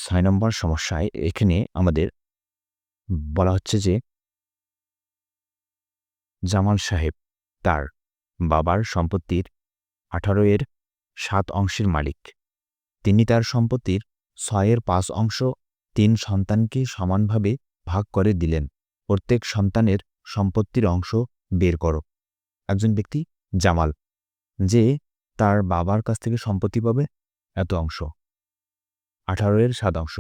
৬ নম্বর সমস্যায় এখানে আমাদের বলা হচ্ছে যে জামাল সাহেব তার বাবার সম্পত্তির ১৮/৭ মালিক। তিনি তার সম্পত্তির ৬/৫ ৩ সন্তানকে সমানভাবে ভাগ করে দিলেন। প্রত্যেক সন্তানের সম্পত্তির অংশ বের করো। একজন ব্যক্তি জামাল, যে তার বাবার কাছ থেকে সম্পত্তি পাবে এত অংশ, ১৮/৭।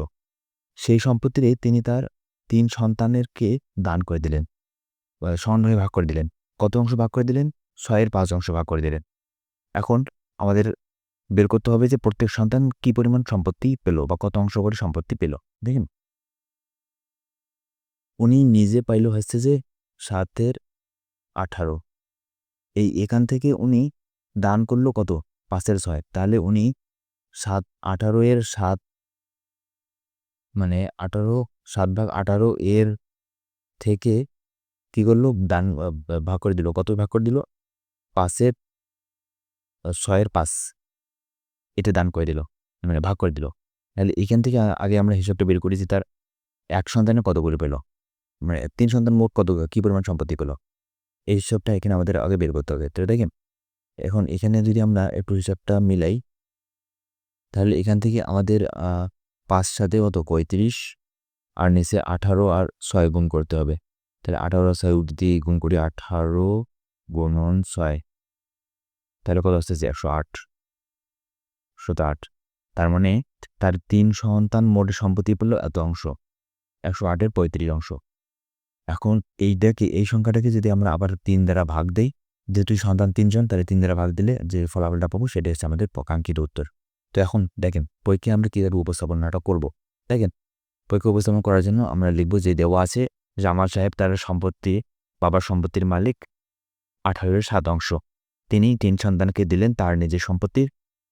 সেই সম্পত্তিরে তিনি তার ৩ সন্তানেরকে দান করে দিলেন, সমানভাবে ভাগ করে দিলেন। কত অংশ ভাগ করে দিলেন? ৬/৫ ভাগ করে দিলেন। এখন আমাদের বের করতে হবে যে প্রত্যেক সন্তান কি পরিমাণ সম্পত্তি পেল বা কত অংশ করে সম্পত্তি পেল। দেখেন, উনি নিজে পাইল হচ্ছে যে ৭/১৮। এখান থেকে উনি দান করলো কত? ৫/৬। তাহলে উনি ১৮/৭ মানে ৭/১৮ এর থেকে কি করলো? দান ভাগ করে দিল। কত ভাগ করে দিল? ৫/৬ এটা দান করে দিল, মানে ভাগ করে দিল। তাহলে এখান থেকে আগে আমরা হিসাবটা বের করি যে তার এক সন্তানে কত করে পেল, মানে ৩ সন্তান মোট কত কি পরিমাণ সম্পত্তি পেল, এই হিসাবটা এখানে আমাদের আগে বের করতে হবে। তো দেখেন, এখন এখানে যদি আমরা একটু হিসাবটা মিলাই, তাহলে এখান থেকে আমাদের ৫ সাথে কত ৩৫, আর নিচে ১৮ আর ৬ গুণ করতে হবে। তাহলে ১৮ আর ৬ দিয়ে গুণ করি, ১৮ গুণন ৬, তাহলে কত আসতেছে? ১০৮। তার মানে তার ৩ সন্তান মোট সম্পত্তি পেল এত অংশ, ১০৮-এর ৩৫ অংশ। এখন এই সংখ্যাটাকে যদি আমরা আবার ৩ দ্বারা ভাগ দেই, যেহেতু সন্তান ৩ জন, তাহলে ৩ দ্বারা ভাগ দিলে যে ফলাফলটা পাবো সেটা হচ্ছে আমাদের কাঙ্ক্ষিত উত্তর। তো এখন দেখেন পরীক্ষায় আমরা কীভাবে উপস্থাপনাটা করব। দেখেন, পরীক্ষা উপস্থাপন করার জন্য আমরা লিখব যে দেওয়া আছে জামাল সাহেব তার বাবার সম্পত্তির মালিক ১৮/৭। তিনি ৩ সন্তানকে দিলেন তার নিজের সম্পত্তির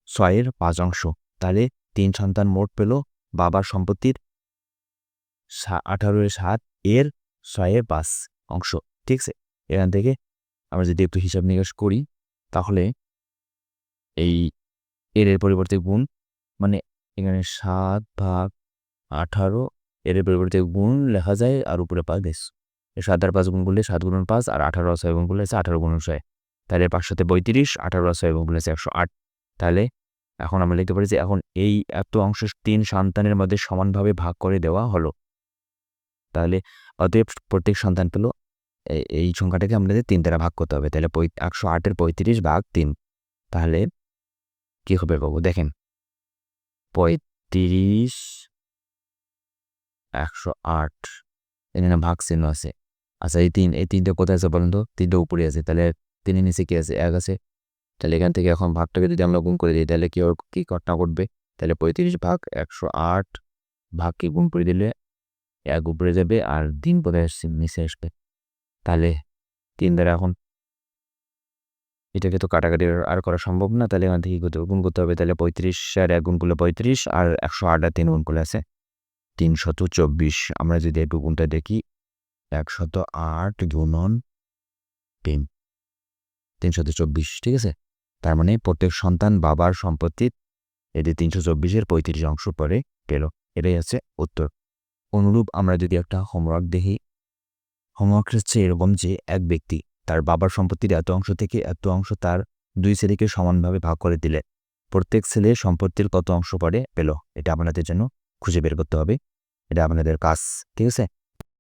৬/৫। তাহলে ৩ সন্তান মোট পেল বাবার সম্পত্তির ১৮/৭ এর ৬/৫ অংশ। ঠিক আছে, এখান থেকে আমরা যদি একটু হিসাব নিকাশ করি, তাহলে এর পরিবর্তে গুণ, মানে এখানে ৭/১৮, এর পরিবর্তে গুণ লেখা যায় আর উপরে ৫ বেশ। ৭ আর ৫ গুণ করলে ৭ গুণন ৫, আর ১৮ আর ৬ গুণ করলে ১৮ গুণন ৬। তাহলে ৫ সাথে ৩৫, ১৮ আর ৬ গুণ করলে ১০৮। তাহলে এখন আমরা লিখতে পারি যে এখন এত অংশ ৩ সন্তানের মধ্যে সমানভাবে ভাগ করে দেওয়া হলো। তাহলে অতএব প্রত্যেক সন্তান পেল, এই সংখ্যাটাকে আমাদের ৩ দ্বারা ভাগ করতে হবে। তাহলে ১০৮-এর ৩৫ ভাগ ৩, তাহলে কী হবে পাবো? দেখেন, ৩৫ ১০৮, এখানে ভাগ চিহ্ন আছে। আচ্ছা, এই ৩টা কোথায় আছে বলেন তো? ৩টা উপরে আছে, তাহলে ৩-এর নিচে কি আছে? ১ আছে। তাহলে এখান থেকে এখন ভাগটাকে যদি আমরা গুণ করে দিই, তাহলে কি ঘটনা ঘটবে? তাহলে ৩৫ ভাগ ১০৮ ভাগকে গুণ করে দিলে ১ উপরে যাবে, আর ৩ কোথায় আসছে? নিচে আসবে। তাহলে ৩ দ্বারা এখন এটাকে তো কাটাকাটি আর করা সম্ভব না, তাহলে এখান থেকে গুণ করতে হবে। তাহলে ৩৫ আর ১ গুণ করলে ৩৫, আর ১০৮ আর ৩ গুণ করলে আছে ৩২৪। আমরা যদি একটু গুণটা দেখি, ১০৮ গুণন ৩, ৩২৪। ঠিক আছে, তার মানে প্রত্যেক সন্তান বাবার সম্পত্তির ৩২৪-এর ৩৫ অংশ পরে পেল। এটাই আছে উত্তর। অনুরূপ আমরা যদি একটা হোমওয়ার্ক দেখি, হোমওয়ার্কটা হচ্ছে এরকম যে এক ব্যক্তি তার বাবার সম্পত্তির এত অংশ থেকে এত অংশ তার 2 ছেলেকে সমানভাবে ভাগ করে দিলে প্রত্যেক ছেলে সম্পত্তির কত অংশ পরে পেল, এটা আপনাদের জন্য খুঁজে বের করতে হবে। এটা আপনাদের কাজ। ঠিক আছে।